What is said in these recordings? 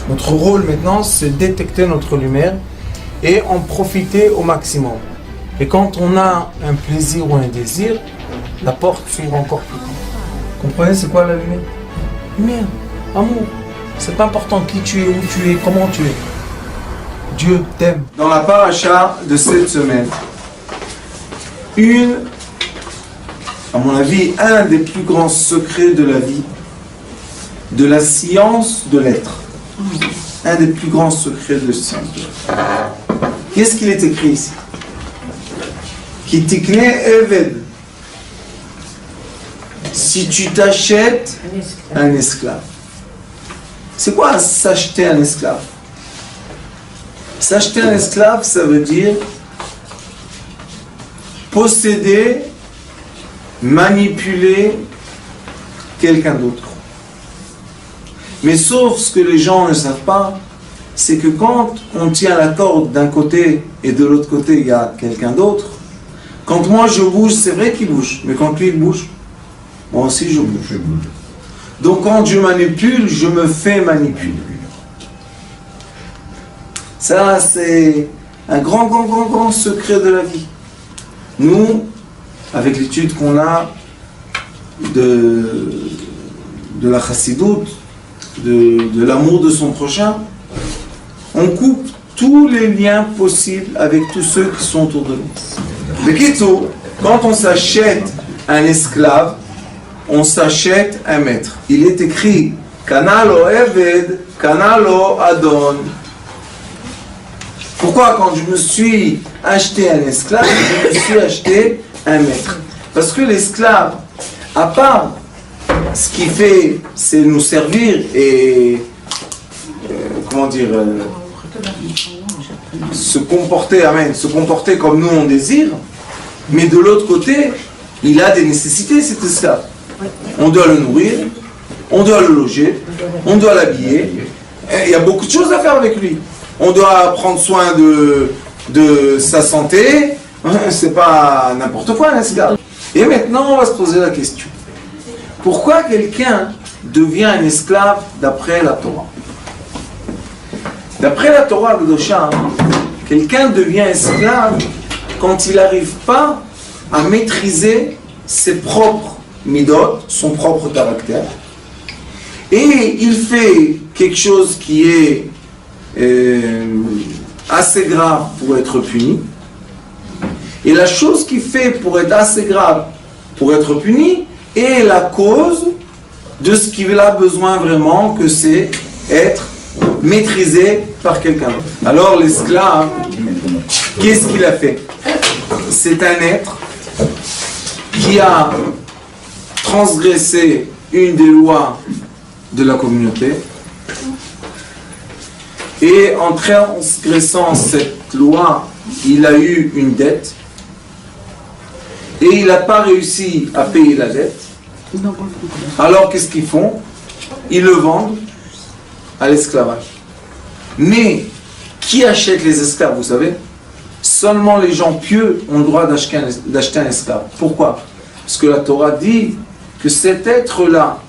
Notre rôle maintenant, c'est détecter notre lumière et en profiter au maximum. Et quand on a un plaisir ou un désir, la porte s'ouvre encore plus grand. Comprenez, c'est quoi la lumière? Lumière, amour. C'est pas important qui tu es, où tu es, comment tu es. Dieu t'aime. Dans la paracha de cette semaine, à mon avis, un des plus grands secrets de la vie, de la science de l'être. Un des plus grands secrets de la science de l'être. Qu'est-ce qu'il est écrit ici? Qui tikne eved. Si tu t'achètes un esclave. C'est quoi s'acheter un esclave? S'acheter un esclave, ça veut dire posséder, manipuler quelqu'un d'autre. Mais sauf ce que les gens ne savent pas, c'est que quand on tient la corde d'un côté et de l'autre côté il y a quelqu'un d'autre, quand moi je bouge, c'est vrai qu'il bouge, mais quand lui il bouge, moi aussi je bouge. Donc quand je manipule, je me fais manipuler. Ça, c'est un grand secret de la vie. Nous, avec l'étude qu'on a de la chassidoute, de l'amour de son prochain, on coupe tous les liens possibles avec tous ceux qui sont autour de nous. De Kitso, quand on s'achète un esclave, on s'achète un maître. Il est écrit Kanalo Eved, Kanalo Adon. Pourquoi quand je me suis acheté un esclave, je me suis acheté un maître? Parce que l'esclave, à part ce qu'il fait, c'est nous servir et se comporter comme nous on désire, mais de l'autre côté, il a des nécessités cet esclave. On doit le nourrir, on doit le loger, on doit l'habiller, il y a beaucoup de choses à faire avec lui. On doit prendre soin de sa santé, c'est pas n'importe quoi un esclave. Et maintenant on va se poser la question. Pourquoi quelqu'un devient un esclave d'après la Torah? D'après la Torah Kedosha, quelqu'un devient esclave quand il n'arrive pas à maîtriser ses propres midot, son propre caractère, et il fait quelque chose qui est assez grave pour être puni, et la chose qu'il fait pour être assez grave pour être puni est la cause de ce qu'il a besoin vraiment, que c'est être maîtrisé par quelqu'un d'autre. Alors l'esclave, qu'est-ce qu'il a fait? C'est un être qui a transgressé une des lois de la communauté, et en transgressant cette loi, il a eu une dette, et il n'a pas réussi à payer la dette. Alors qu'est-ce qu'ils font? Ils le vendent à l'esclavage. Mais qui achète les esclaves, vous savez? Seulement les gens pieux ont le droit d'acheter un esclave. Pourquoi? Parce que la Torah dit que cet être-là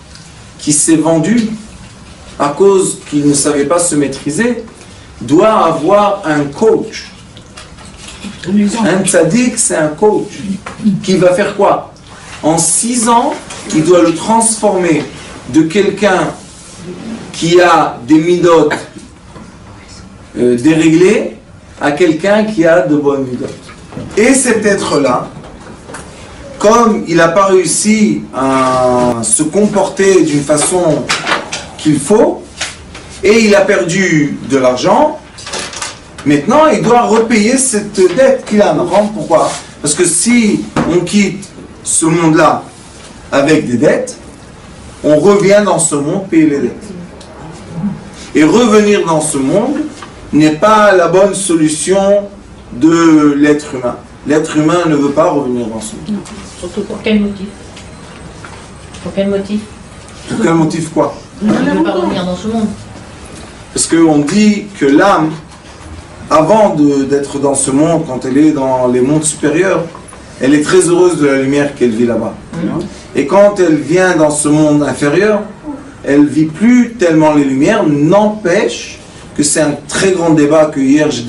qui s'est vendu à cause qu'il ne savait pas se maîtriser doit avoir un coach. Un tzaddik, c'est un coach qui va faire quoi? En 6 ans, il doit le transformer de quelqu'un qui a des midot déréglées à quelqu'un qui a de bonnes midot. Et cet être-là, comme il n'a pas réussi à se comporter d'une façon qu'il faut, et il a perdu de l'argent, maintenant il doit repayer cette dette qu'il a. Pourquoi? Parce que si on quitte ce monde-là avec des dettes, on revient dans ce monde payer les dettes. Et revenir dans ce monde n'est pas la bonne solution de l'être humain. L'être humain ne veut pas revenir dans ce monde. Surtout pour quel motif? Pour quel motif? Pour quel motif quoi? Il ne veut pas revenir dans ce monde. Parce qu'on dit que l'âme, avant d'être dans ce monde, quand elle est dans les mondes supérieurs, elle est très heureuse de la lumière qu'elle vit là-bas. Et quand elle vient dans ce monde inférieur, elle vit plus tellement les lumières, n'empêche que c'est un très grand débat que hier j'ai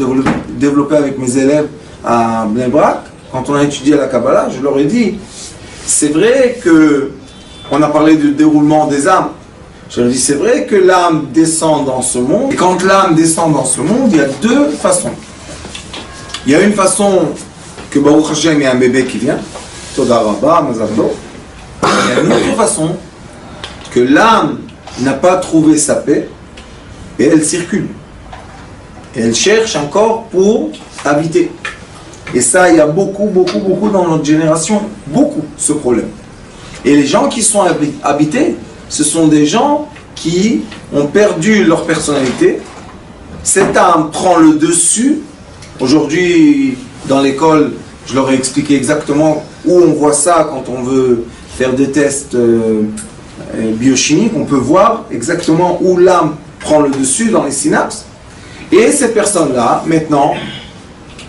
développé avec mes élèves à Bnei Brak. Quand on a étudié la Kabbalah, je leur ai dit, c'est vrai que, on a parlé du déroulement des âmes, je leur ai dit, c'est vrai que l'âme descend dans ce monde, et quand l'âme descend dans ce monde, il y a deux façons. Il y a une façon que Baruch Hashem, il y a un bébé qui vient, Toda Rabba, Mazal Tov. Il y a une autre façon que l'âme n'a pas trouvé sa paix et elle circule. Et elle cherche un corps pour habiter. Et ça, il y a beaucoup dans notre génération, beaucoup, ce problème. Et les gens qui sont habités, ce sont des gens qui ont perdu leur personnalité. Cette âme prend le dessus. Aujourd'hui, dans l'école, je leur ai expliqué exactement où on voit ça quand on veut faire des tests biochimiques. On peut voir exactement où l'âme prend le dessus dans les synapses. Et ces personnes-là, maintenant,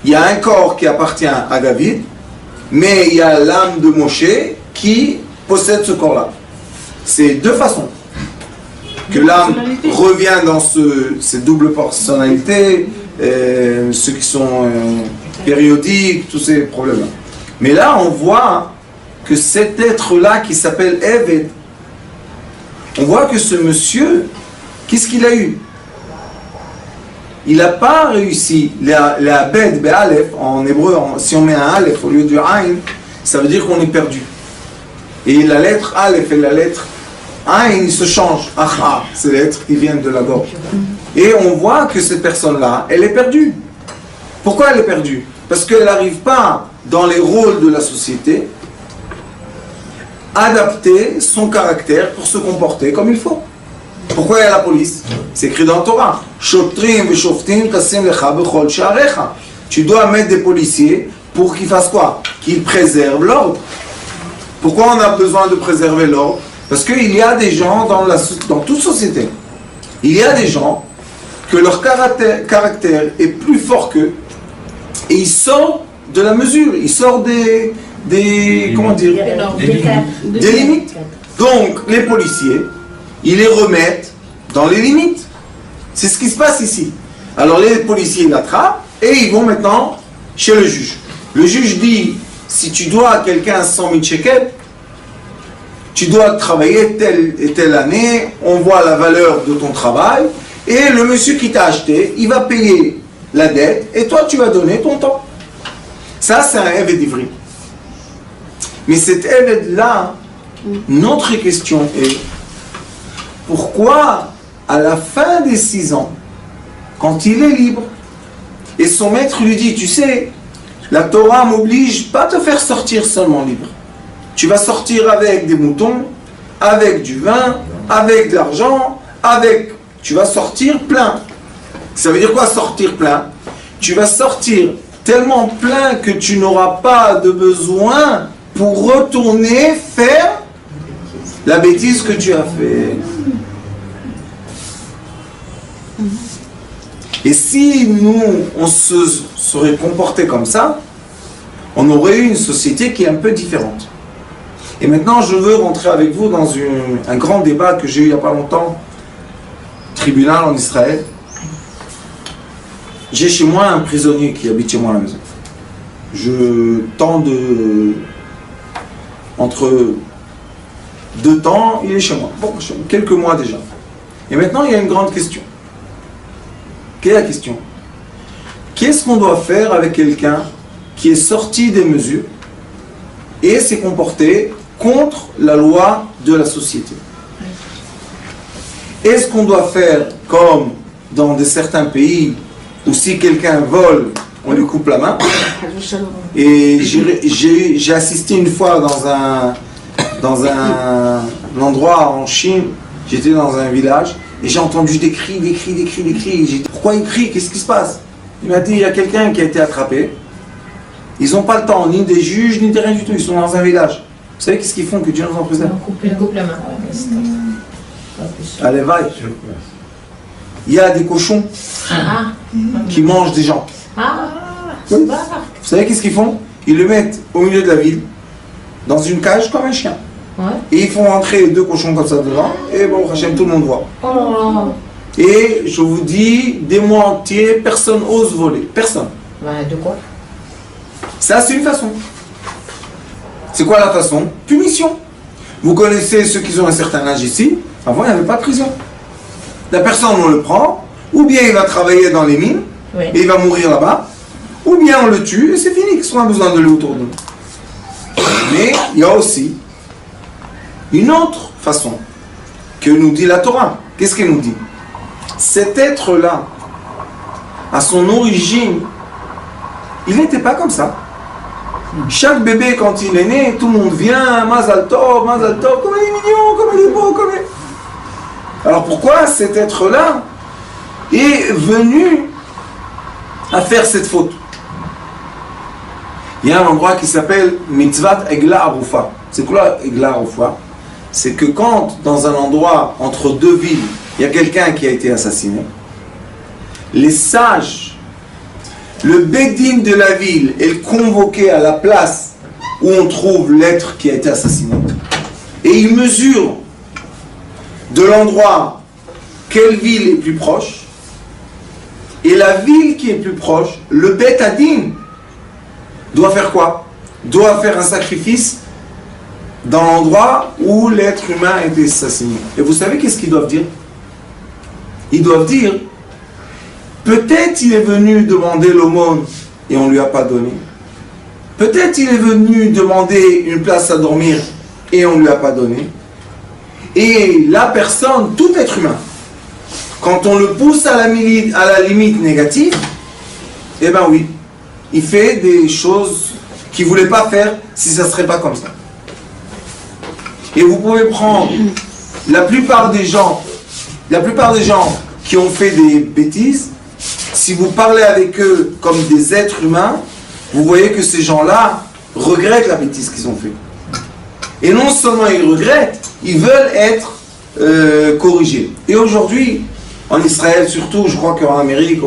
il y a un corps qui appartient à David, mais il y a l'âme de Moshe qui possède ce corps-là. C'est deux façons. Que l'âme revient dans ces doubles personnalités, ceux qui sont périodiques, tous ces problèmes-là. Mais là, on voit que cet être-là qui s'appelle Eved, on voit que ce monsieur, qu'est-ce qu'il a eu? Il n'a pas réussi. La bed, be'alef, en hébreu, si on met un alef au lieu du aïn, ça veut dire qu'on est perdu. Et la lettre alef et la lettre aïn, ils se changent. Acha, c'est les lettres qui viennent de la gorge. Et on voit que cette personne-là, elle est perdue. Pourquoi elle est perdue? Parce qu'elle n'arrive pas, dans les rôles de la société, à adapter son caractère pour se comporter comme il faut. Pourquoi il y a la police? C'est écrit dans la Torah. Tu dois mettre des policiers pour qu'ils fassent quoi? Qu'ils préservent l'ordre. Pourquoi on a besoin de préserver l'ordre? Parce qu'il y a des gens dans toute société, il y a des gens que leur caractère est plus fort qu'eux et ils sortent de la mesure, ils sortent des comment dire, des limites. Donc les policiers, ils les remettent dans les limites. C'est ce qui se passe ici. Alors les policiers l'attrapent et ils vont maintenant chez le juge. Le juge dit, si tu dois à quelqu'un 100 000 shekels, tu dois travailler telle et telle année, on voit la valeur de ton travail, et le monsieur qui t'a acheté, il va payer la dette, et toi tu vas donner ton temps. Ça c'est un Eved ivri. Mais cet Eved-là, notre question est, pourquoi à la fin des 6 ans, quand il est libre, et son maître lui dit, tu sais, la Torah m'oblige pas à te faire sortir seulement libre. Tu vas sortir avec des moutons, avec du vin, avec de l'argent, tu vas sortir plein. Ça veut dire quoi sortir plein? Tu vas sortir tellement plein que tu n'auras pas de besoin pour retourner faire la bêtise que tu as fait. Et si nous, on se serait comporté comme ça, on aurait eu une société qui est un peu différente. Et maintenant, je veux rentrer avec vous dans un grand débat que j'ai eu il n'y a pas longtemps, tribunal en Israël. J'ai chez moi un prisonnier qui habite chez moi à la maison. Je tends entre 2 temps, il est chez moi. Bon, quelques mois déjà. Et maintenant, il y a une grande question. Quelle est la question? Qu'est-ce qu'on doit faire avec quelqu'un qui est sorti des mesures et s'est comporté contre la loi de la société? Est-ce qu'on doit faire comme dans certains pays où si quelqu'un vole, on lui coupe la main? Et j'ai assisté une fois dans un endroit en Chine, j'étais dans un village, et j'ai entendu des cris. J'ai dit, pourquoi ils crient? Qu'est-ce qui se passe? Il m'a dit, il y a quelqu'un qui a été attrapé. Ils n'ont pas le temps, ni des juges, ni de rien du tout. Ils sont dans un village. Vous savez qu'est-ce qu'ils font que Dieu nous en préserve? Ils coupent la main. Allez, va. Il y a des cochons qui mangent des gens. Oui. Vous savez qu'est-ce qu'ils font? Ils le mettent au milieu de la ville, dans une cage comme un chien. Et ils font rentrer 2 cochons comme ça devant, et bon, Hachem, tout le monde voit. Oh là là. Et je vous dis, des mois entiers, personne n'ose voler. Personne. De quoi? Ça, c'est une façon. C'est quoi la façon? Punition. Vous connaissez ceux qui ont un certain âge ici. Avant, il n'y avait pas de prison. La personne, on le prend, ou bien il va travailler dans les mines, et il va mourir là-bas, ou bien on le tue, et c'est fini, qu'on a besoin de lui autour de nous. Mais il y a aussi une autre façon que nous dit la Torah. Qu'est-ce qu'elle nous dit? Cet être-là, à son origine, il n'était pas comme ça. Chaque bébé, quand il est né, tout le monde vient, Mazal Tov, comme il est mignon, comme il est beau, comme il est... Alors pourquoi cet être-là est venu à faire cette faute? Il y a un endroit qui s'appelle Mitzvat Egla Arufa. C'est quoi Egla Arufa? C'est que quand, dans un endroit entre 2 villes, il y a quelqu'un qui a été assassiné, les sages, le Bédine de la ville est convoqué à la place où on trouve l'être qui a été assassiné. Et ils mesurent de l'endroit quelle ville est plus proche. Et la ville qui est plus proche, le Bet Adin, doit faire quoi? Doit faire un sacrifice dans l'endroit où l'être humain a été assassiné. Et vous savez qu'est-ce qu'ils doivent dire? Ils doivent dire, peut-être il est venu demander l'aumône et on ne lui a pas donné. Peut-être il est venu demander une place à dormir et on ne lui a pas donné. Et la personne, tout être humain, quand on le pousse à la limite négative, eh bien oui, il fait des choses qu'il ne voulait pas faire si ça ne serait pas comme ça. Et vous pouvez prendre la plupart des gens qui ont fait des bêtises, si vous parlez avec eux comme des êtres humains, vous voyez que ces gens-là regrettent la bêtise qu'ils ont fait. Et non seulement ils regrettent, ils veulent être corrigés. Et aujourd'hui, en Israël surtout, je crois qu'en Amérique,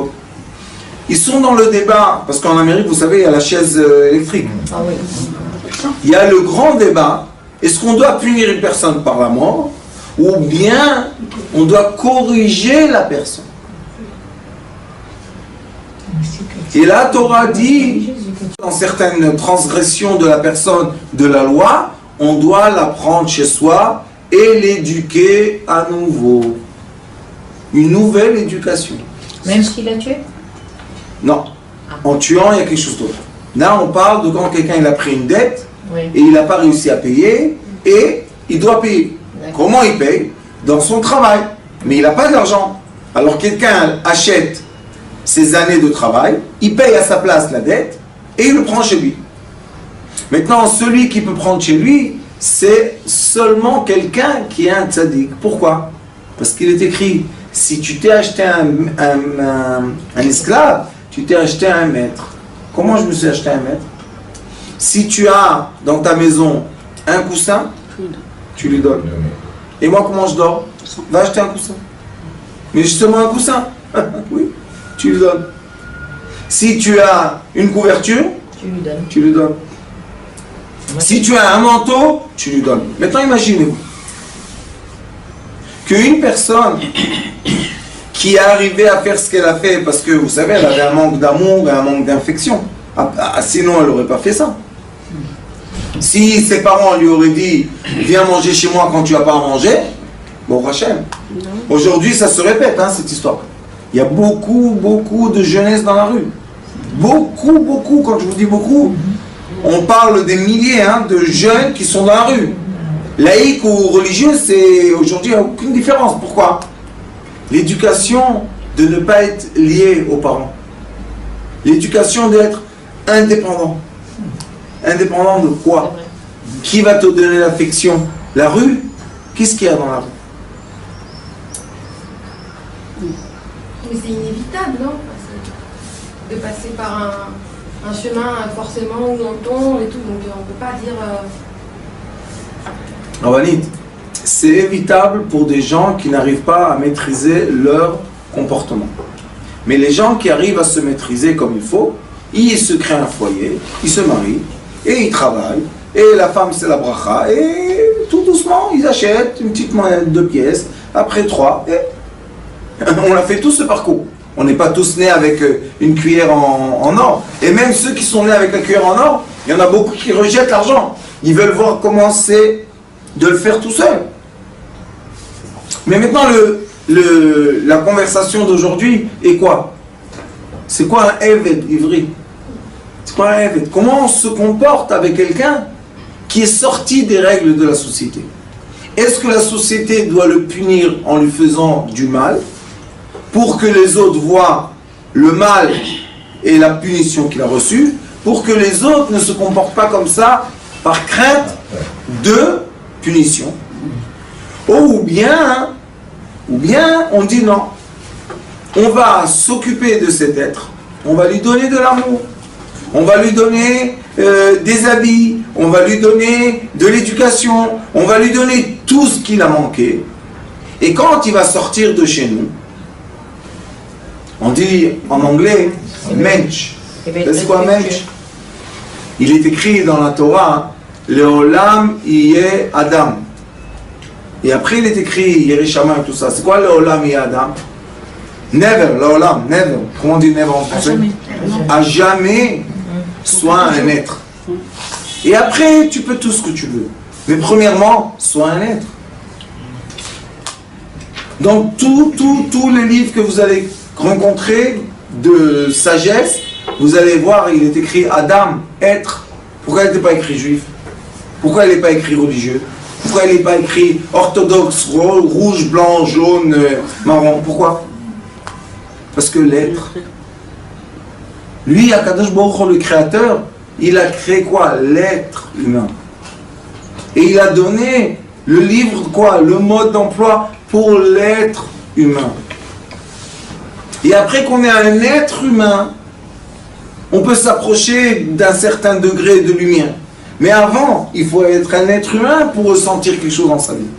ils sont dans le débat, parce qu'en Amérique, vous savez, il y a la chaise électrique. Ah oui. Il y a le grand débat, est-ce qu'on doit punir une personne par la mort, ou bien on doit corriger la personne? Et la Torah dit, dans certaines transgressions de la personne de la loi, on doit la prendre chez soi et l'éduquer à nouveau. Une nouvelle éducation. Même s'il a tué? Non. En tuant, il y a quelque chose d'autre. Là, on parle de quand quelqu'un il a pris une dette, et il n'a pas réussi à payer, et il doit payer. Comment il paye? Dans son travail. Mais il n'a pas d'argent. Alors quelqu'un achète ses années de travail, il paye à sa place la dette, et il le prend chez lui. Maintenant, celui qui peut prendre chez lui, c'est seulement quelqu'un qui est un tzaddik. Pourquoi? Parce qu'il est écrit, si tu t'es acheté un esclave, tu t'es acheté un maître. Comment je me suis acheté un maître? Si tu as dans ta maison un coussin, tu lui donnes. Et moi, comment je dors? Va acheter un coussin. Mais justement un coussin. Oui, tu lui donnes. Si tu as une couverture, tu lui donnes. Si tu as un manteau, tu lui donnes. Maintenant, imaginez-vous qu'une personne qui est arrivée à faire ce qu'elle a fait, parce que vous savez, elle avait un manque d'amour et un manque d'affection. Sinon, elle n'aurait pas fait ça. Si ses parents lui auraient dit « Viens manger chez moi quand tu n'as pas à manger », bon, Hachem. Aujourd'hui, ça se répète, hein, cette histoire. Il y a beaucoup de jeunesse dans la rue. Beaucoup, quand je vous dis beaucoup, on parle des milliers de jeunes qui sont dans la rue. Laïque ou religieux, c'est aujourd'hui, il n'y a aucune différence. Pourquoi? L'éducation de ne pas être lié aux parents. L'éducation d'être indépendant. Indépendant de quoi? Qui va te donner l'affection? La rue? Qu'est-ce qu'il y a dans la rue? Mais c'est inévitable, non? De passer par un chemin forcément où on tombe et tout, donc on ne peut pas dire... Rabanit, c'est évitable pour des gens qui n'arrivent pas à maîtriser leur comportement. Mais les gens qui arrivent à se maîtriser comme il faut, ils se créent un foyer, ils se marient, et ils travaillent, et la femme c'est la bracha, et tout doucement, ils achètent une petite monnaie de 2 pièces, après 3, et on a fait tout ce parcours. On n'est pas tous nés avec une cuillère en or. Et même ceux qui sont nés avec la cuillère en or, il y en a beaucoup qui rejettent l'argent. Ils veulent voir comment c'est de le faire tout seul. Mais maintenant, la conversation d'aujourd'hui est quoi? C'est quoi un Eved ivri? C'est quoi un Eved? Comment on se comporte avec quelqu'un qui est sorti des règles de la société? Est-ce que la société doit le punir en lui faisant du mal pour que les autres voient le mal et la punition qu'il a reçue, pour que les autres ne se comportent pas comme ça par crainte de punition? Ou bien on dit non, on va s'occuper de cet être, on va lui donner de l'amour, on va lui donner des habits, on va lui donner de l'éducation, on va lui donner tout ce qu'il a manqué. Et quand il va sortir de chez nous, on dit en anglais mensch. C'est quoi mensch? Il est écrit dans la Torah, Leolam Iye Adam. Et après il est écrit Yerishama et tout ça. C'est quoi Leolam Iye Adam? Never, Leolam, never. Comment on dit never en français? À jamais, sois un être. Et après, tu peux tout ce que tu veux. Mais premièrement, sois un être. Donc tous les livres que vous allez rencontrer de sagesse, vous allez voir, il est écrit Adam, être. Pourquoi il n'était pas écrit juif? Pourquoi il n'est pas écrit religieux? Pourquoi il n'est pas écrit orthodoxe, rouge, blanc, jaune, marron? Pourquoi? Parce que l'être. Lui, Akadosh Baruch Hu, le créateur, il a créé quoi? L'être humain. Et il a donné le livre, quoi? Le mode d'emploi pour l'être humain. Et après qu'on est un être humain, on peut s'approcher d'un certain degré de lumière. Mais avant, il faut être un être humain pour ressentir quelque chose dans sa vie.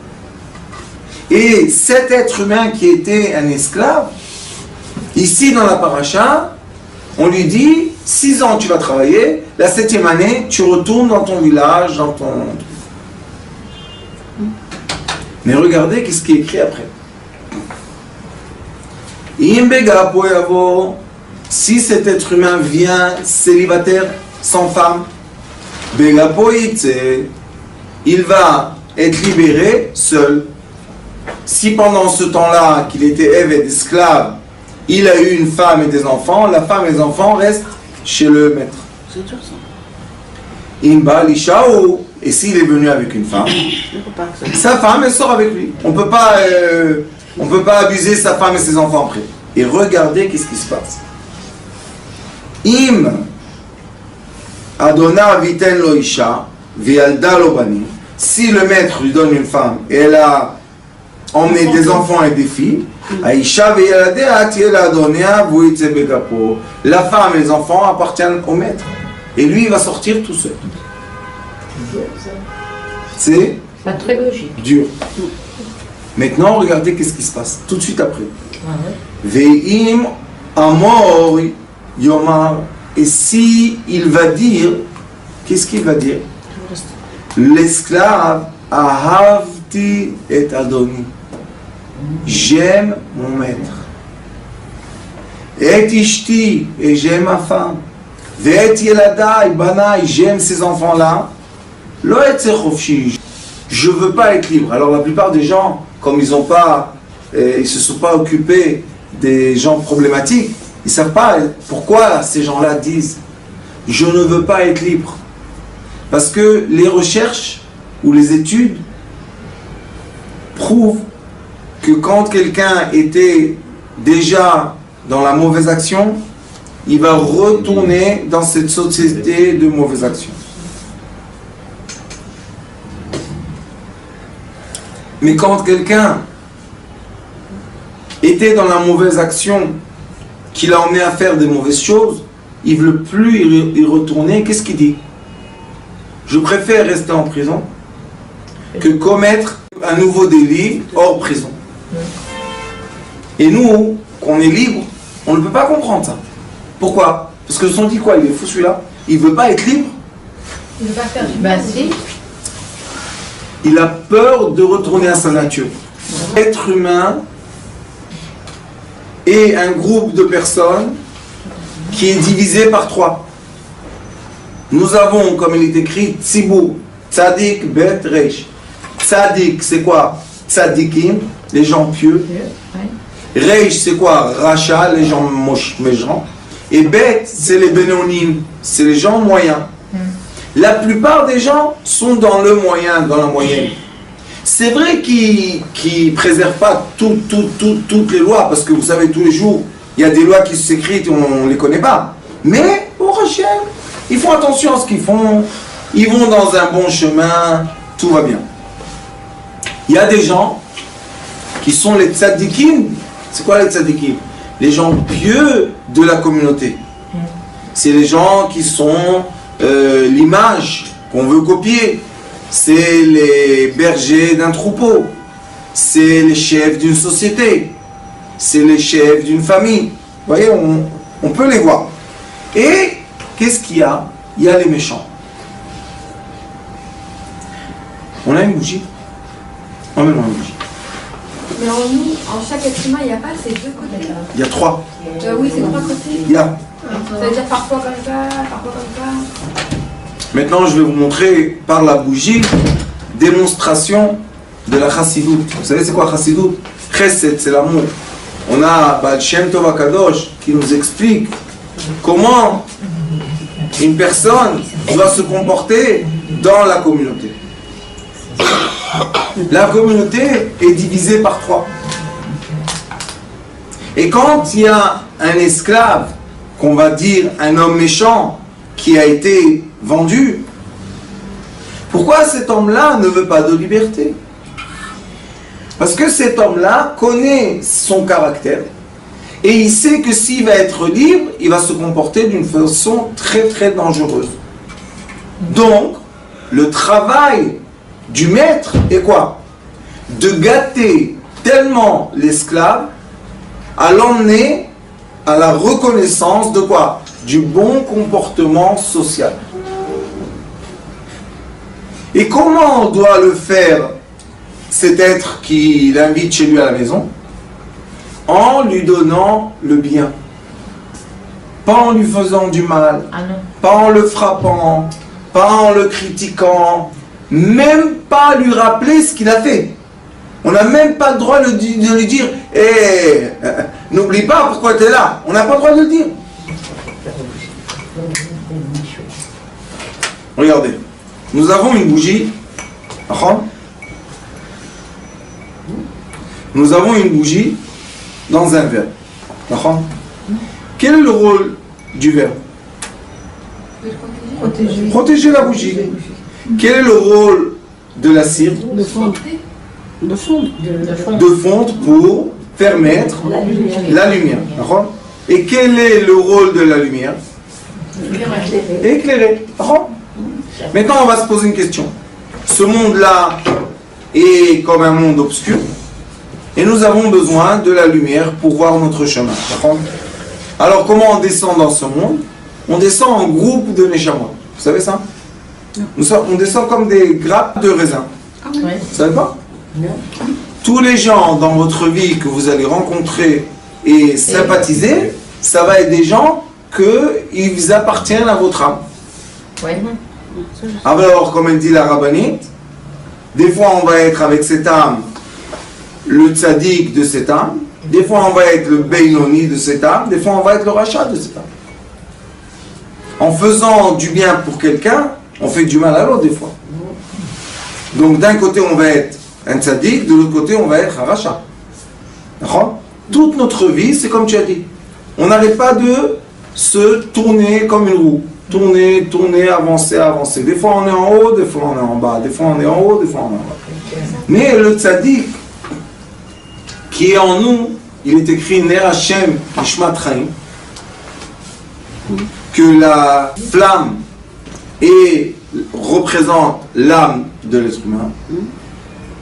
Et cet être humain qui était un esclave, ici dans la paracha, on lui dit, 6 ans tu vas travailler, la 7e année, tu retournes dans ton village, dans ton... Mais regardez qu'est-ce qui est écrit après. Si cet être humain vient célibataire, sans femme, il va être libéré seul. Si pendant ce temps-là, qu'il était évêque esclave, il a eu une femme et des enfants, la femme et les enfants restent chez le maître. C'est dur ça. Et s'il est venu avec une femme, sa femme, elle sort avec lui. On peut pas abuser sa femme et ses enfants après. Et regardez qu'est-ce qui se passe. Im Adona Viten lo isha vialda lo bani. Si le maître lui donne une femme et elle a emmené des enfants et des filles, Aisha vialadea tiela adonea vuitze begapo. La femme et les enfants appartiennent au maître. Et lui, il va sortir tout seul. C'est pas très logique. Dur. Maintenant, regardez qu'est-ce qui se passe tout de suite après. Ve'im amor yomar. Et si il va dire, qu'est-ce qu'il va dire? L'esclave ahavti et adoni. J'aime mon maître. Et ishti, et j'aime ma femme. Ve'et yeladai banai, j'aime ces enfants-là. Lo etze chofshi. Je veux pas être libre. Alors la plupart des gens, comme ils se sont pas occupés des gens problématiques, ils ne savent pas pourquoi ces gens-là disent « Je ne veux pas être libre ». Parce que les recherches ou les études prouvent que quand quelqu'un était déjà dans la mauvaise action, il va retourner dans cette société de mauvaise action. Mais quand quelqu'un était dans la mauvaise action, qui l'a emmené à faire des mauvaises choses, il ne veut plus y retourner. Qu'est-ce qu'il dit? Je préfère rester en prison que commettre un nouveau délit hors prison. Et nous, qu'on est libre, on ne peut pas comprendre ça. Pourquoi? Parce que on dit quoi? Il est fou celui-là. Il ne veut pas être libre. Il ne veut pas faire du Bah si. Il a peur de retourner à sa nature. L'être humain est un groupe de personnes qui est divisé par trois. Nous avons, comme il est écrit, Tzibur, Tzadik, Bet, Reish. Tzadik, c'est quoi? Tzadikim, les gens pieux. Reish, c'est quoi? Racha, les gens méchants. Et Bet, c'est les Bénonim, c'est les gens moyens. La plupart des gens sont dans le moyen, dans la moyenne. C'est vrai qu'ils ne préservent pas toutes les lois, parce que vous savez, tous les jours, il y a des lois qui s'écrivent et on ne les connaît pas. Mais, au Hachem, ils font attention à ce qu'ils font, ils vont dans un bon chemin, tout va bien. Il y a des gens qui sont les tzadikim. C'est quoi les tzadikim? Les gens pieux de la communauté. C'est les gens qui sont l'image qu'on veut copier. C'est les bergers d'un troupeau. C'est les chefs d'une société. C'est les chefs d'une famille. Vous voyez, on peut les voir. Et qu'est-ce qu'il y a? Il y a les méchants. On a une bougie. Emmène-moi une bougie. Mais en nous, en chaque être humain, il n'y a pas ces deux côtés. Il y a trois. Oui, c'est trois côtés. Il y a. Ça veut dire parfois comme ça, parfois comme ça. Maintenant, je vais vous montrer par la bougie démonstration de la chassidoute. Vous savez c'est quoi chassidoute? Chesed, c'est l'amour. On a Baal Shem Tov HaKadosh qui nous explique comment une personne doit se comporter dans la communauté. La communauté est divisée par trois. Et quand il y a un esclave, qu'on va dire un homme méchant, qui a été vendu, pourquoi cet homme-là ne veut pas de liberté? Parce que cet homme-là connaît son caractère et il sait que s'il va être libre, il va se comporter d'une façon très très dangereuse. Donc, le travail du maître est quoi? De gâter tellement l'esclave à l'emmener à la reconnaissance de quoi? Du bon comportement social. Et comment on doit le faire, cet être qui l'invite chez lui à la maison? En lui donnant le bien. Pas en lui faisant du mal. Pas en le frappant. Pas en le critiquant. Même pas lui rappeler ce qu'il a fait. On n'a même pas le droit de lui dire n'oublie pas pourquoi tu es là. On n'a pas le droit de le dire. Regardez, nous avons une bougie. Nous avons une bougie dans un verre. Quel est le rôle du verre? Protéger la bougie. Quel est le rôle de la cire? De fondre pour permettre la lumière. Et quel est le rôle de la lumière? Éclairer. Maintenant, on va se poser une question. Ce monde-là est comme un monde obscur et nous avons besoin de la lumière pour voir notre chemin. Alors, comment on descend dans ce monde? On descend en groupe de Neshamot. Vous savez ça? On descend comme des grappes de raisin. Vous savez pas? Tous les gens dans votre vie que vous allez rencontrer et sympathiser, ça va être des gens qu'ils appartiennent à votre âme. Alors, comme elle dit la rabbinite, des fois on va être avec cette âme le tzaddik de cette âme, des fois on va être le beinoni de cette âme, des fois on va être le rachat de cette âme. En faisant du bien pour quelqu'un, on fait du mal à l'autre des fois. Donc d'un côté on va être un tzaddik, de l'autre côté on va être un rachat. Toute notre vie, c'est comme tu as dit. On n'arrête pas de se tourner comme une roue. Tourner, tourner, avancer, avancer. Des fois on est en haut, des fois on est en bas. Des fois on est en haut, des fois on est en bas. Mais le tzaddik qui est en nous, il est écrit Ner Hashem Ishmat Chaim, que la flamme représente l'âme de l'être humain,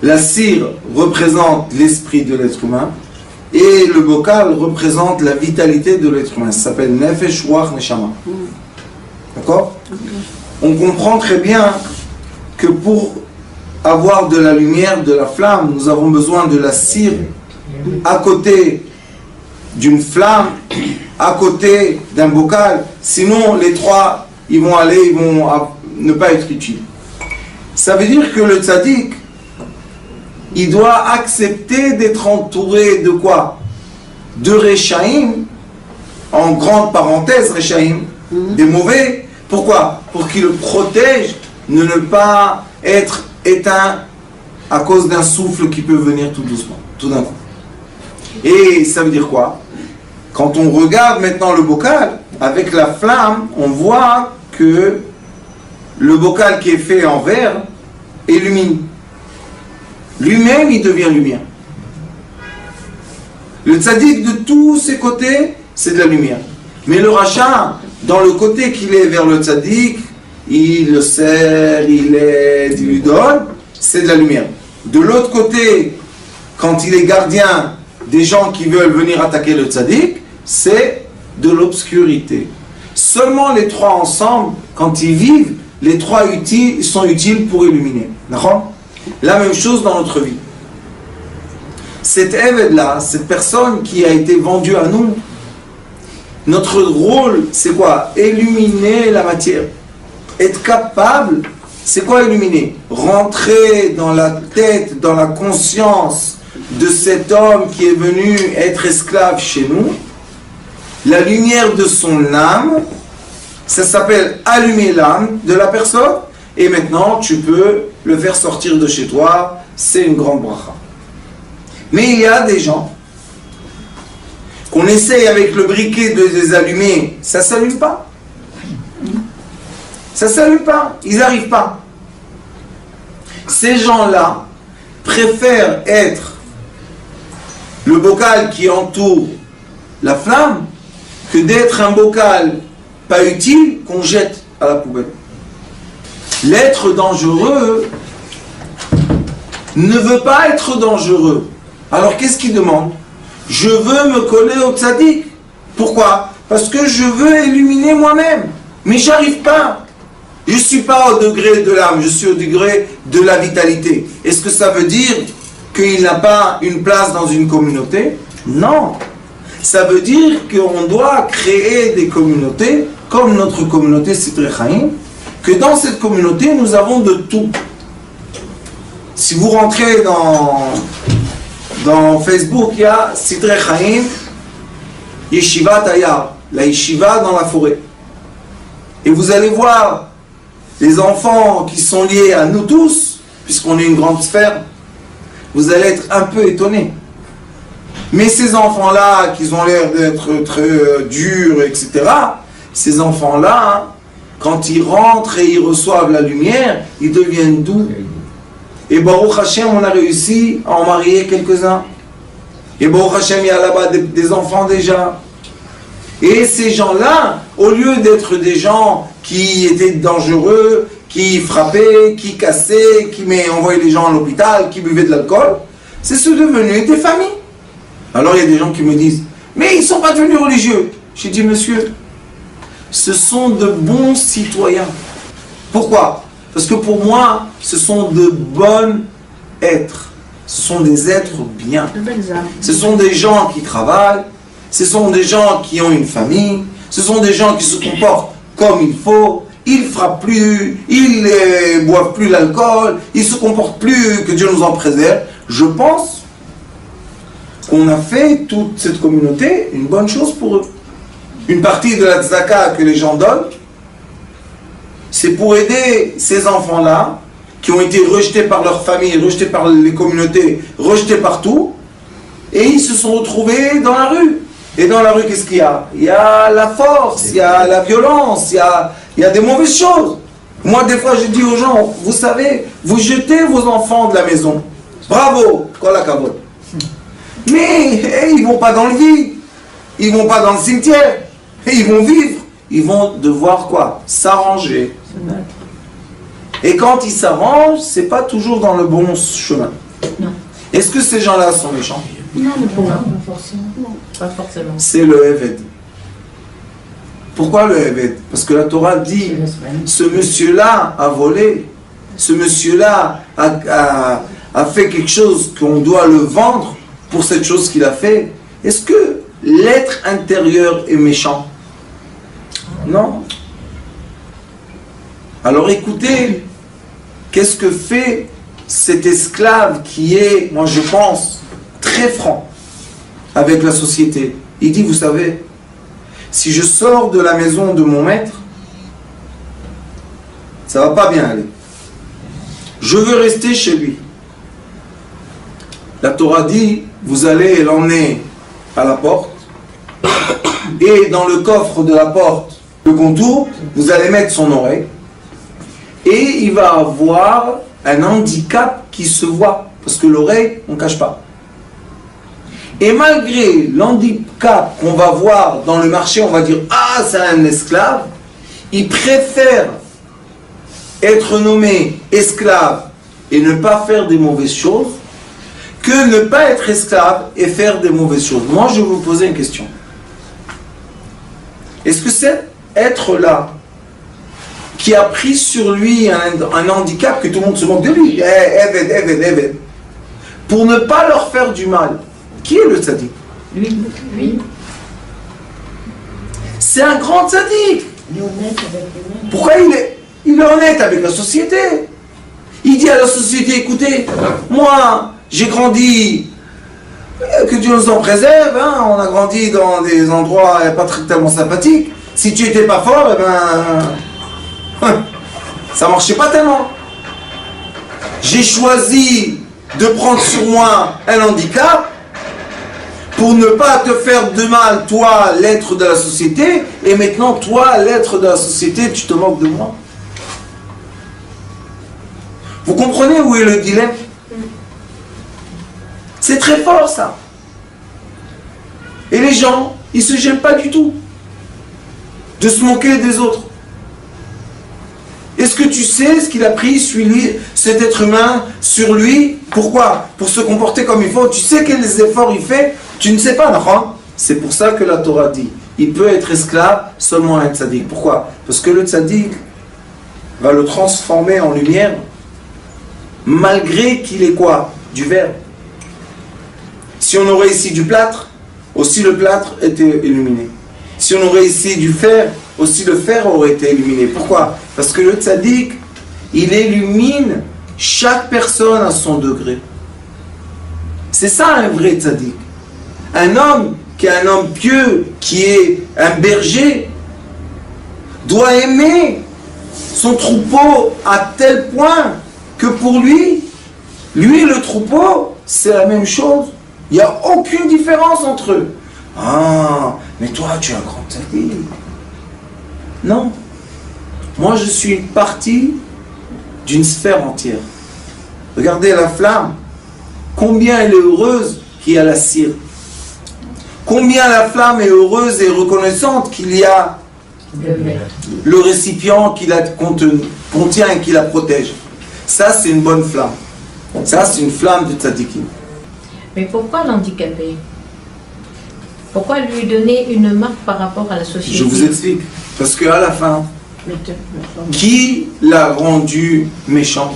la cire représente l'esprit de l'être humain, et le bocal représente la vitalité de l'être humain. Ça s'appelle Nefesh Ruach Neshama. D'accord? On comprend très bien que pour avoir de la lumière, de la flamme, nous avons besoin de la cire à côté d'une flamme, à côté d'un bocal. Sinon, les trois, ils vont ne pas être utiles. Ça veut dire que le tzaddik, il doit accepter d'être entouré de quoi? De Rechaïm, en grande parenthèse, Rechaïm, des mauvais. Pourquoi? Pour qu'il le protège de ne pas être éteint à cause d'un souffle qui peut venir tout doucement, tout d'un coup. Et ça veut dire quoi? Quand on regarde maintenant le bocal, avec la flamme, on voit que le bocal qui est fait en verre illumine. Lui-même, il devient lumière. Le tzaddik, de tous ses côtés, c'est de la lumière. Mais le rachat, dans le côté qu'il est vers le tzaddik, il le sert, il aide, il lui donne, c'est de la lumière. De l'autre côté, quand il est gardien des gens qui veulent venir attaquer le tzaddik, c'est de l'obscurité. Seulement les trois ensemble, quand ils vivent, les trois sont utiles pour illuminer. D'accord? La même chose dans notre vie. Cet évêque-là, cette personne qui a été vendue à nous, notre rôle, c'est quoi? Illuminer la matière. Être capable, c'est quoi illuminer? Rentrer dans la tête, dans la conscience de cet homme qui est venu être esclave chez nous, la lumière de son âme, ça s'appelle allumer l'âme de la personne, et maintenant tu peux le faire sortir de chez toi, c'est une grande bracha. Mais il y a des gens qu'on essaye avec le briquet de les allumer, ça ne s'allume pas. Ça ne s'allume pas, ils n'arrivent pas. Ces gens-là préfèrent être le bocal qui entoure la flamme que d'être un bocal pas utile qu'on jette à la poubelle. L'être dangereux ne veut pas être dangereux. Alors qu'est-ce qu'il demande? Je veux me coller au tzaddik. Pourquoi? Parce que je veux illuminer moi-même. Mais j'arrive pas. Je ne suis pas au degré de l'âme, je suis au degré de la vitalité. Est-ce que ça veut dire qu'il n'a pas une place dans une communauté? Non. Ça veut dire qu'on doit créer des communautés, comme notre communauté Sitrei Chaim, que dans cette communauté, nous avons de tout. Si vous rentrez dans Facebook, il y a Sitrei Chaim, Yeshiva Tayar, la yeshiva dans la forêt. Et vous allez voir les enfants qui sont liés à nous tous, puisqu'on est une grande sphère, vous allez être un peu étonnés. Mais ces enfants-là, qui ont l'air d'être très durs, etc., ces enfants-là, quand ils rentrent et ils reçoivent la lumière, ils deviennent doux. Et Baruch Hashem, on a réussi à en marier quelques-uns. Et Baruch Hashem, il y a là-bas des enfants déjà. Et ces gens-là, au lieu d'être des gens qui étaient dangereux, qui frappaient, qui cassaient, qui envoyaient les gens à l'hôpital, qui buvaient de l'alcool, c'est devenus des familles. Alors il y a des gens qui me disent, mais ils ne sont pas devenus religieux. J'ai dit, monsieur, ce sont de bons citoyens. Pourquoi? Parce que pour moi, ce sont de bons êtres. Ce sont des êtres bien. Ce sont des gens qui travaillent. Ce sont des gens qui ont une famille. Ce sont des gens qui se comportent comme il faut. Ils ne frappent plus. Ils ne boivent plus l'alcool. Ils ne se comportent plus, que Dieu nous en préserve. Je pense qu'on a fait toute cette communauté une bonne chose pour eux. Une partie de la tzedaka que les gens donnent, c'est pour aider ces enfants-là qui ont été rejetés par leur famille, rejetés par les communautés, rejetés partout, et ils se sont retrouvés dans la rue. Et dans la rue, qu'est-ce qu'il y a? Il y a la force, il y a la violence, il y a des mauvaises choses. Moi, des fois, je dis aux gens, vous savez, vous jetez vos enfants de la maison. Bravo, kol hakavod. Mais ils ne vont pas dans le vide, ils ne vont pas dans le cimetière, ils vont vivre. Ils vont devoir quoi? S'arranger. Et quand ils s'arrangent, c'est pas toujours dans le bon chemin. Non. Est-ce que ces gens-là sont méchants? Non, pas forcément. Non, pas forcément. C'est le Eved. Pourquoi le Eved? Parce que la Torah dit, ce monsieur-là a volé. ce monsieur-là a fait quelque chose qu'on doit le vendre pour cette chose qu'il a fait, est-ce que l'être intérieur est méchant? Non. Alors écoutez, qu'est-ce que fait cet esclave qui est, moi je pense, très franc avec la société? Il dit, vous savez, si je sors de la maison de mon maître, ça va pas bien aller. Je veux rester chez lui. La Torah dit, vous allez l'emmener à la porte, et dans le coffre de la porte, le contour, vous allez mettre son oreille, et il va avoir un handicap qui se voit, parce que l'oreille, on ne cache pas. Et malgré l'handicap qu'on va voir dans le marché, on va dire, ah, c'est un esclave, il préfère être nommé esclave et ne pas faire des mauvaises choses, que ne pas être esclave et faire des mauvaises choses. Moi, je vais vous poser une question. Est-ce que cet être-là, qui a pris sur lui un handicap, que tout le monde se moque de lui, Eved, pour ne pas leur faire du mal, qui est le tzaddik? Lui. C'est un grand tzaddik. Il est honnête avec lui-même. Pourquoi il est honnête avec la société? Il dit à la société, écoutez, moi, j'ai grandi, que Dieu nous en préserve, hein, on a grandi dans des endroits pas tellement sympathiques. Si tu étais pas fort, ça marchait pas tellement. J'ai choisi de prendre sur moi un handicap pour ne pas te faire de mal, toi, l'être de la société, et maintenant, toi, l'être de la société, tu te moques de moi. Vous comprenez où est le dilemme? C'est très fort, ça. Et les gens, ils ne se gênent pas du tout de se moquer des autres. Est-ce que tu sais ce qu'il a pris, cet être humain, sur lui? Pourquoi? Pour se comporter comme il faut. Tu sais quels efforts il fait? Tu ne sais pas, non? C'est pour ça que la Torah dit, il peut être esclave seulement un tzaddik. Pourquoi? Parce que le tzaddik va le transformer en lumière, malgré qu'il est quoi? Du verre. Si on aurait ici du plâtre, aussi le plâtre était illuminé. Si on aurait ici du fer, aussi le fer aurait été illuminé. Pourquoi? Parce que le tzaddik, il illumine chaque personne à son degré. C'est ça un vrai tzaddik. Un homme qui est un homme pieux, qui est un berger, doit aimer son troupeau à tel point que pour lui et le troupeau, c'est la même chose. Il n'y a aucune différence entre eux. Ah, mais toi, tu es un grand tzaddik. Non. Moi, je suis une partie d'une sphère entière. Regardez la flamme. Combien elle est heureuse qu'il y a la cire. Combien la flamme est heureuse et reconnaissante qu'il y a le récipient qui la contient et qui la protège. Ça, c'est une bonne flamme. Ça, c'est une flamme de tzadikim. Mais pourquoi l'handicaper? Pourquoi lui donner une marque par rapport à la société? Je vous explique. Parce qu'à la fin, qui l'a rendu méchant?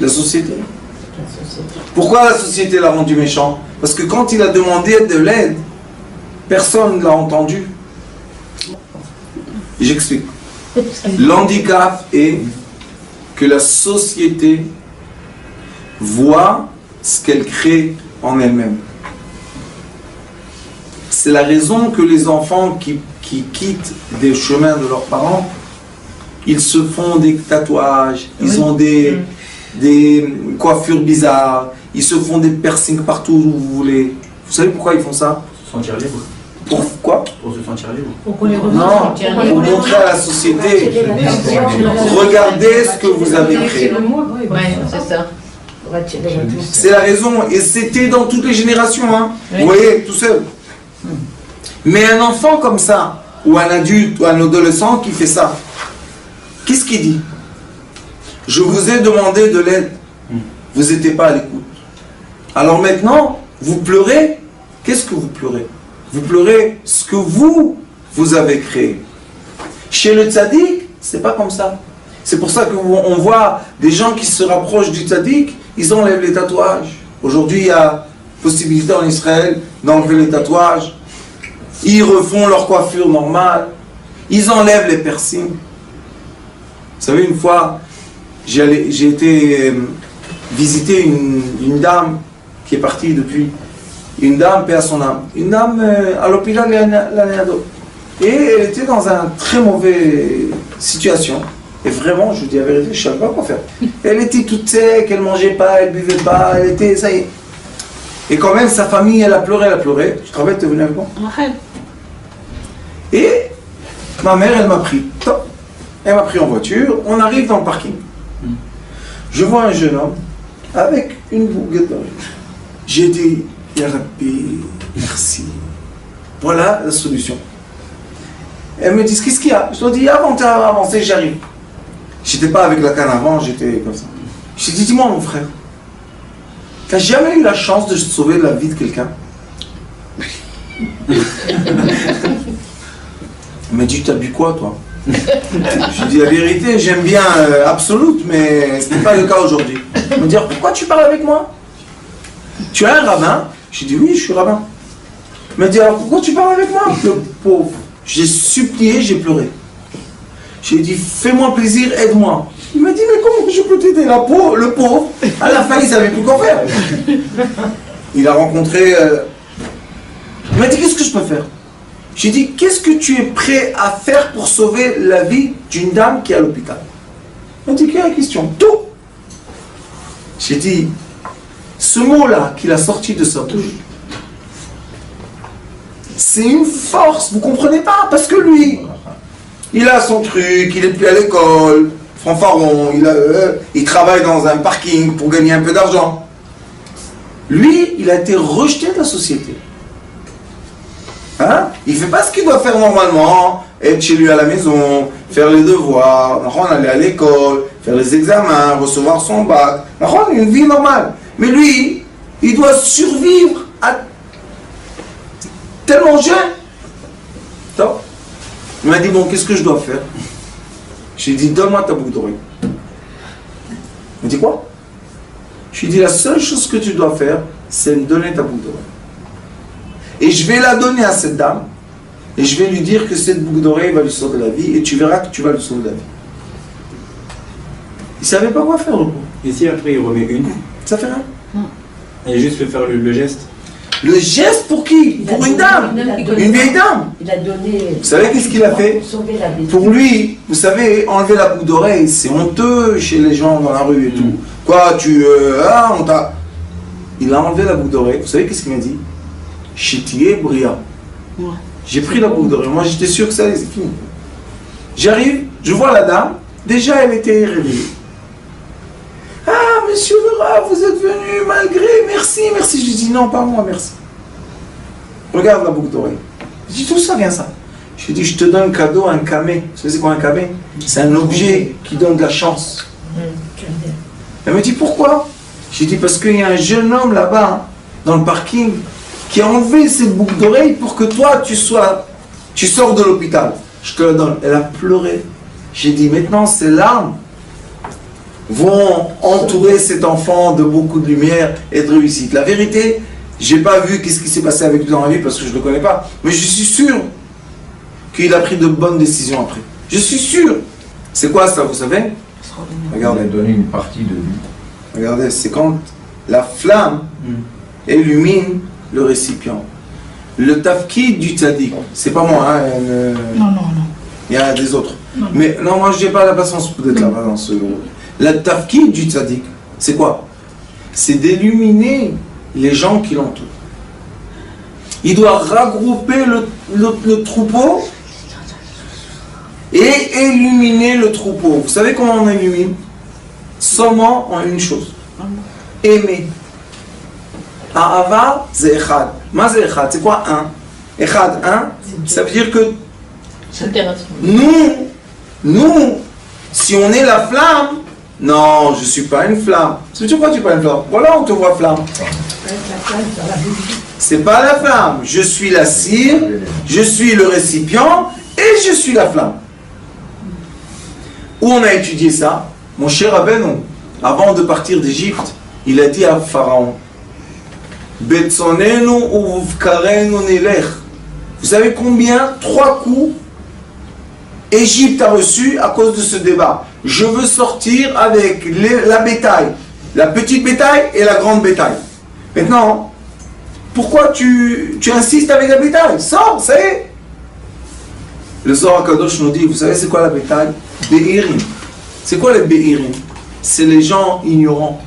La société. Pourquoi la société l'a rendu méchant? Parce que quand il a demandé de l'aide, personne ne l'a entendu. J'explique. L'handicap est que la société voit ce qu'elle crée en elle-même. C'est la raison que les enfants qui quittent des chemins de leurs parents, ils se font des tatouages, ils ont des coiffures bizarres, ils se font des piercings partout où vous voulez. Vous savez pourquoi ils font ça? Pour se sentir libre. Pourquoi? Pour se sentir libre. Non, pour montrer à la société, regardez ce que vous avez créé. Oui, c'est ça. C'est la raison, et c'était dans toutes les générations, hein. Oui. Vous voyez, tout seul. Mais un enfant comme ça, ou un adulte, ou un adolescent qui fait ça, qu'est-ce qu'il dit? Je vous ai demandé de l'aide, vous n'étiez pas à l'écoute. Alors maintenant, vous pleurez, qu'est-ce que vous pleurez? Vous pleurez ce que vous avez créé. Chez le tzaddik, c'est pas comme ça. C'est pour ça qu'on voit des gens qui se rapprochent du tzaddik, ils enlèvent les tatouages. Aujourd'hui, il y a possibilité en Israël d'enlever les tatouages. Ils refont leur coiffure normale. Ils enlèvent les piercings. Vous savez, une fois, j'ai été visiter une dame qui est partie depuis. Une dame, paix à son âme. Une dame à l'hôpital Lanéado. Et elle était dans une très mauvaise situation. Et vraiment, je vous dis la vérité, je ne savais pas quoi faire. Elle était toute sec, elle ne mangeait pas, elle ne buvait pas, elle était, ça y est. Et quand même, sa famille, elle a pleuré. Je te rappelle, tu es venu avec moi. Et ma mère, elle m'a pris. Elle m'a pris en voiture, on arrive dans le parking. Je vois un jeune homme avec une bouguette d'oreille. J'ai dit, Ya Rabbi, merci. Voilà la solution. Elle me dit, qu'est-ce qu'il y a? Je lui ai dit, avant de avancer, j'arrive. J'étais pas avec la canne avant, j'étais comme ça. Je lui ai dit, dis-moi mon frère, t'as jamais eu la chance de sauver la vie de quelqu'un? Il m'a dit, t'as bu quoi toi? Je lui ai dit la vérité, j'aime bien Absolute, mais ce n'est pas le cas aujourd'hui. Il m'a dit, pourquoi tu parles avec moi? Tu es un rabbin? J'ai dit, oui, je suis rabbin. Il m'a dit, alors pourquoi tu parles avec moi? Le pauvre. J'ai supplié, j'ai pleuré. J'ai dit, fais-moi plaisir, aide-moi. Il m'a dit, mais comment je peux t'aider? Le pauvre, à la fin, il ne savait plus quoi faire. Il a rencontré... Il m'a dit, qu'est-ce que je peux faire? J'ai dit, qu'est-ce que tu es prêt à faire pour sauver la vie d'une dame qui est à l'hôpital? Il m'a dit, quelle est la question? Tout. J'ai dit, ce mot-là qu'il a sorti de sa bouche, c'est une force, vous comprenez pas? Parce que lui, il a son truc, il est plus à l'école, fanfaron, il travaille dans un parking pour gagner un peu d'argent. Lui, il a été rejeté de la société. Hein? Il ne fait pas ce qu'il doit faire normalement, être chez lui à la maison, faire les devoirs, aller à l'école, faire les examens, recevoir son bac, une vie normale. Mais lui, il doit survivre à tellement jeune. Il m'a dit, bon, qu'est-ce que je dois faire? J'ai dit, donne-moi ta boucle d'oreille. Il m'a dit, quoi? Je lui ai dit, la seule chose que tu dois faire, c'est me donner ta boucle d'oreille. Et je vais la donner à cette dame, et je vais lui dire que cette boucle d'oreille va lui sauver la vie, et tu verras que tu vas lui sauver la vie. Il ne savait pas quoi faire, le pauvre. Et si après il remet une? Ça fait rien. Il a juste fait faire le geste. Le geste pour qui? Pour une dame. Une vieille dame. Il a donné... Vous savez qu'est-ce qu'il a fait? Pour lui, vous savez, enlever la boucle d'oreille, c'est honteux chez les gens dans la rue et tout. Quoi, on t'a... Il a enlevé la boucle d'oreille. Vous savez qu'est-ce qu'il m'a dit? Chitier Bria. J'ai pris la boucle d'oreille. Moi, j'étais sûr que ça allait, c'est fini. J'arrive, je vois la dame. Déjà, elle était réveillée. Ah, monsieur le Rav, vous êtes venu malgré, merci. Je lui dis, non, pas moi, merci. Regarde la boucle d'oreille. Je dis, tout ça vient ça. Je lui dis, je te donne un cadeau, un camé. Vous savez c'est quoi un camé? C'est un objet qui donne de la chance. Elle me dit, pourquoi? Je lui dis, parce qu'il y a un jeune homme là-bas, dans le parking, qui a enlevé cette boucle d'oreille pour que toi, tu sors de l'hôpital. Je te la donne. Elle a pleuré. J'ai dit, maintenant, ces larmes vont entourer cet enfant de beaucoup de lumière et de réussite. La vérité, je n'ai pas vu qu'est-ce qui s'est passé avec lui dans la vie parce que je ne le connais pas. Mais je suis sûr qu'il a pris de bonnes décisions après. Je suis sûr. C'est quoi ça, vous savez? Regardez. Il a donné une partie de lui. Regardez, c'est quand la flamme illumine le récipient. Le tafkid du tzaddik, c'est pas moi, hein, Non. il y a des autres. Non. Mais non, moi je n'ai pas la patience d'être là dans ce groupe. Le tafkid du tzaddik, c'est quoi? C'est d'illuminer les gens qui l'entourent. Il doit regrouper le troupeau et illuminer le troupeau. Vous savez comment on illumine? Seulement en une chose. Aimer. Ahava, c'est echad. Ma c'est echad, c'est quoi un? Echad, un, ça veut dire que nous, si on est la flamme, non, je ne suis pas une flamme. Ça veut dire quoi tu n'es pas une flamme? Voilà, on te voit flamme. C'est pas la flamme. Je suis la cire, je suis le récipient et je suis la flamme. Où on a étudié ça? Mon cher Rabbeinu, avant de partir d'Égypte, il a dit à Pharaon, Betsonenu uvkarenu nilech. Vous savez combien? 3 coups Égypte a reçu à cause de ce débat. Je veux sortir avec la bétail, la petite bétail et la grande bétail. Maintenant, pourquoi tu insistes avec la bétail? Sors, ça y est. Le Zohar HaKadosh nous dit, vous savez c'est quoi la bétail? Be'irim. C'est quoi les Be'irim? C'est les gens ignorants.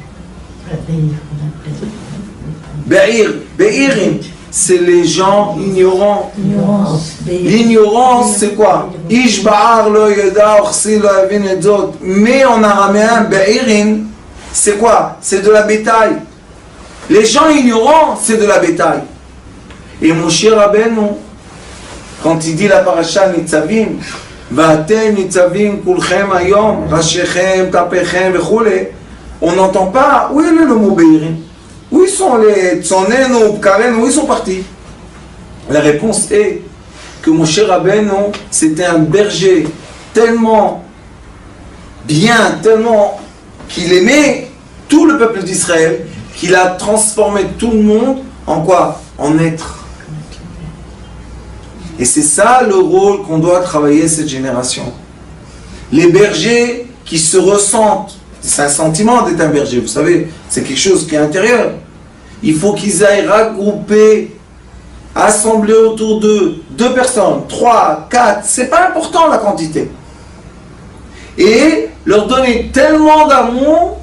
Be'irim. C'est les gens ignorants. L'ignorance, c'est quoi? Ishba'ar lo yada orsi lo yavin et zot. Mais en araméen, be'irin, c'est quoi? C'est de la bétail. Les gens ignorants, c'est de la bétail. Et mon cher Rabbeinu, quand il dit la paracha Nitzavim, Va'atem Nitzavim kulchem hayom, rashechem, tapechem, vechule, on n'entend pas, où est le mot be'irin? Où ils sont les Tsonenu, Pkaren, où ils sont partis? La réponse est que mon cher Rabbeinu, c'était un berger tellement bien, tellement qu'il aimait tout le peuple d'Israël, qu'il a transformé tout le monde en quoi? En être. Et c'est ça le rôle qu'on doit travailler cette génération. Les bergers qui se ressentent, c'est un sentiment d'être un berger, vous savez, c'est quelque chose qui est intérieur. Il faut qu'ils aillent regrouper, assembler autour d'eux 2 personnes, 3, 4, c'est pas important la quantité. Et leur donner tellement d'amour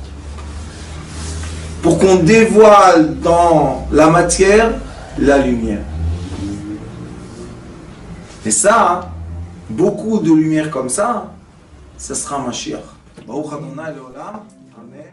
pour qu'on dévoile dans la matière la lumière. Et ça, beaucoup de lumière comme ça, ça sera Mashiach. Baruch Adonai Leolam. Amen.